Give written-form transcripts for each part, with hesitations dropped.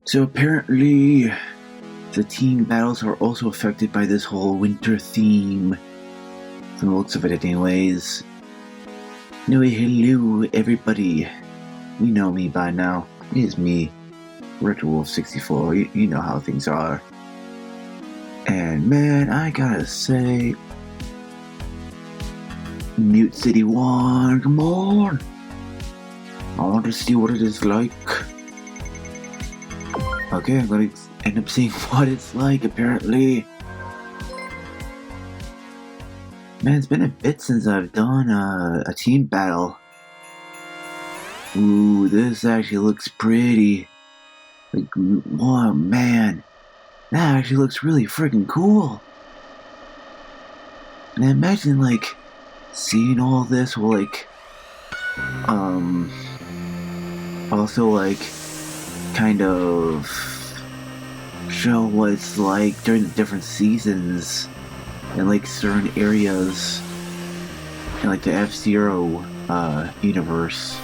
So apparently, the team battles are also affected by this whole winter theme. From the looks of it anyways. Anyway, hello everybody. You know me by now. It is me, RetroWolf64. You know how things are. And man, I gotta say, Mute City 1, come on! I want to see what it is like. Okay, I'm gonna end up seeing what it's like, apparently. Man, it's been a bit since I've done a team battle. Ooh, this actually looks pretty. Like, whoa, man. That actually looks really freaking cool. And I imagine, like, seeing all this will, like, also, like, kind of show what it's like during the different seasons in, like, certain areas in, like, the F-Zero, universe.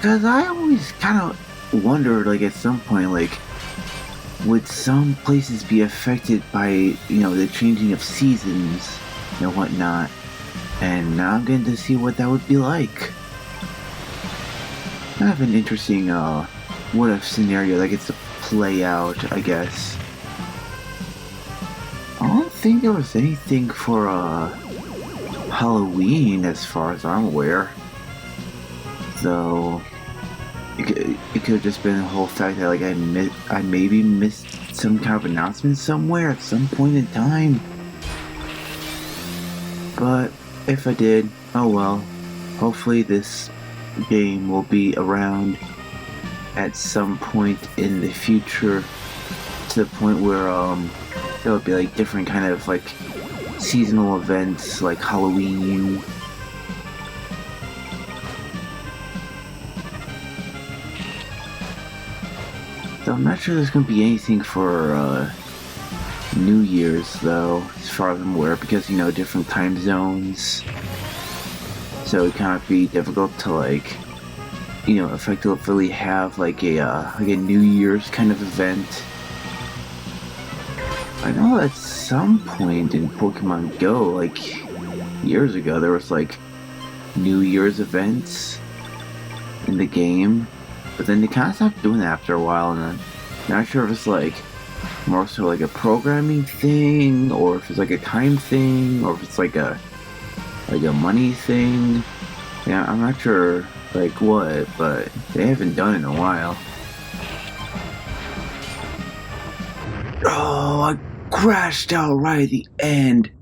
Cause I always kind of wondered, like, at some point, like, would some places be affected by, you know, the changing of seasons and whatnot? And now I'm getting to see what that would be like. I have an interesting, what-if scenario that gets to play out, I guess. I don't think there was anything for, Halloween, as far as I'm aware. So, it could have just been the whole fact that, like, I maybe missed some kind of announcement somewhere at some point in time. But, if I did, oh well. Hopefully this game will be around at some point in the future, to the point where there will be, like, different kind of, like, seasonal events like Halloween. So I'm not sure there's going to be anything for New Year's, though, as far as I'm aware, because, you know, different time zones. So it kind of be difficult to, like, you know, effectively have, like a New Year's kind of event. I know at some point in Pokemon Go, like, years ago, there was, like, New Year's events in the game. But then they kind of stopped doing that after a while, and I'm not sure if it's, like, more so like a programming thing, or if it's like a time thing, or if it's like a money thing. Yeah, I'm not sure, like, what, but they haven't done it in a while. Oh, I crashed out right at the end.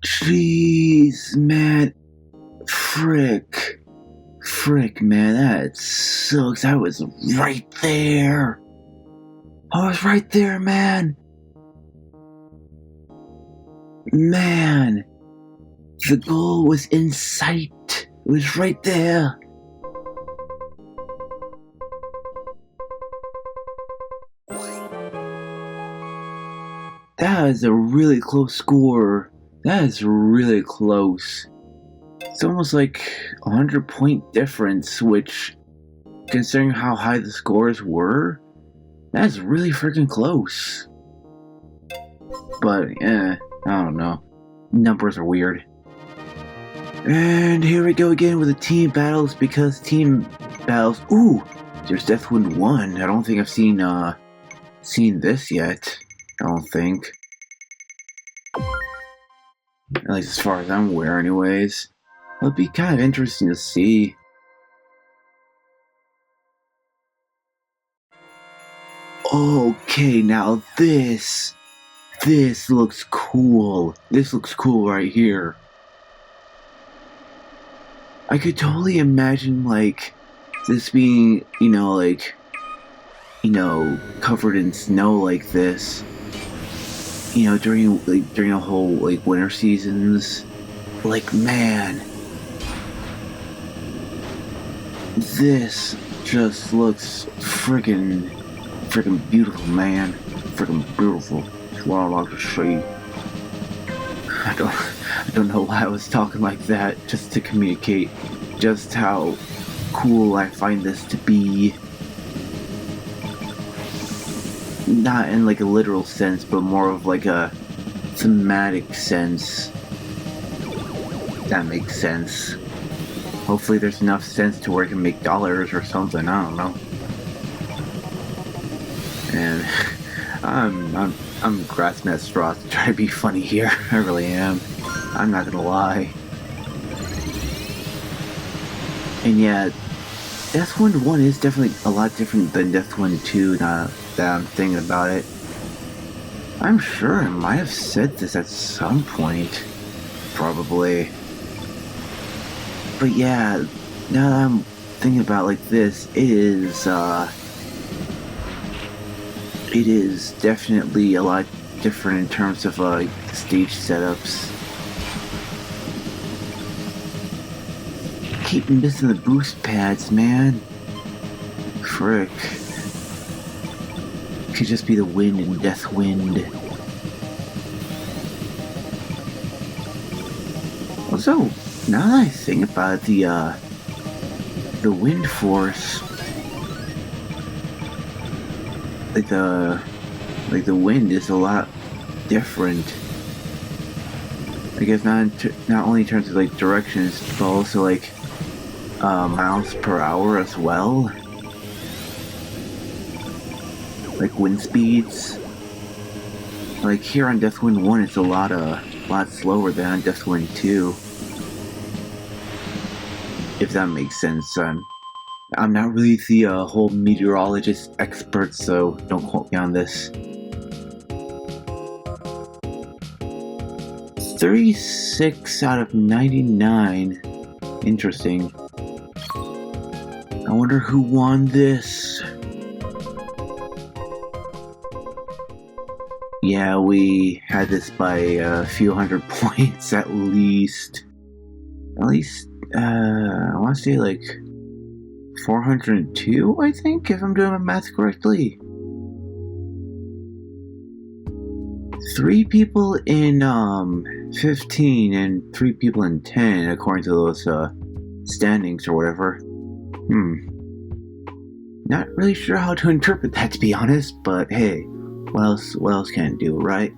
Jeez, man. Frick, man, that sucks. I was right there. I was right there, man. Man, the goal was in sight. It was right there. That is a really close score. That is really close. It's almost like 100-point difference, which, considering how high the scores were, that's really freaking close. But, I don't know. Numbers are weird. And here we go again with the team battles, because team battles... Ooh! There's Deathwind 1. I don't think I've seen this yet. I don't think. At least as far as I'm aware, anyways. It'll be kind of interesting to see. Okay, now this looks cool. This looks cool right here. I could totally imagine, like, this being, you know, like, you know, covered in snow like this. You know, during the whole, like, winter seasons. Like, man. This just looks freaking beautiful, man. Freaking beautiful. That's what I like to see. I don't know why I was talking like that, just to communicate just how cool I find this to be. Not in like a literal sense, but more of like a thematic sense. That makes sense. Hopefully there's enough sense to where I can make dollars or something, I don't know. And I'm grasping at straws to try to be funny here. I really am. I'm not gonna lie. And yeah, Deathwind 1 is definitely a lot different than Deathwind 2 now that I'm thinking about it. I'm sure I might have said this at some point. Probably. But yeah, now that I'm thinking about it like this, it is definitely a lot different in terms of stage setups. Keep missing the boost pads, man. Frick. Could just be the wind in Deathwind. Also, now that I think about it, the wind force, like the wind is a lot different. I guess not only in terms of like directions, but also like miles per hour as well. Like wind speeds. Like here on Deathwind 1, it's a lot slower than on Deathwind 2. If that makes sense. I'm not really the whole meteorologist expert, so don't quote me on this. 36 out of 99. Interesting. I wonder who won this. Yeah, we had this by a few hundred points at least. At least, I want to say like 402, I think, if I'm doing my math correctly. 3 people in 15 and 3 people in 10, according to those standings or whatever. Not really sure how to interpret that, to be honest, but hey, what else can I do, right?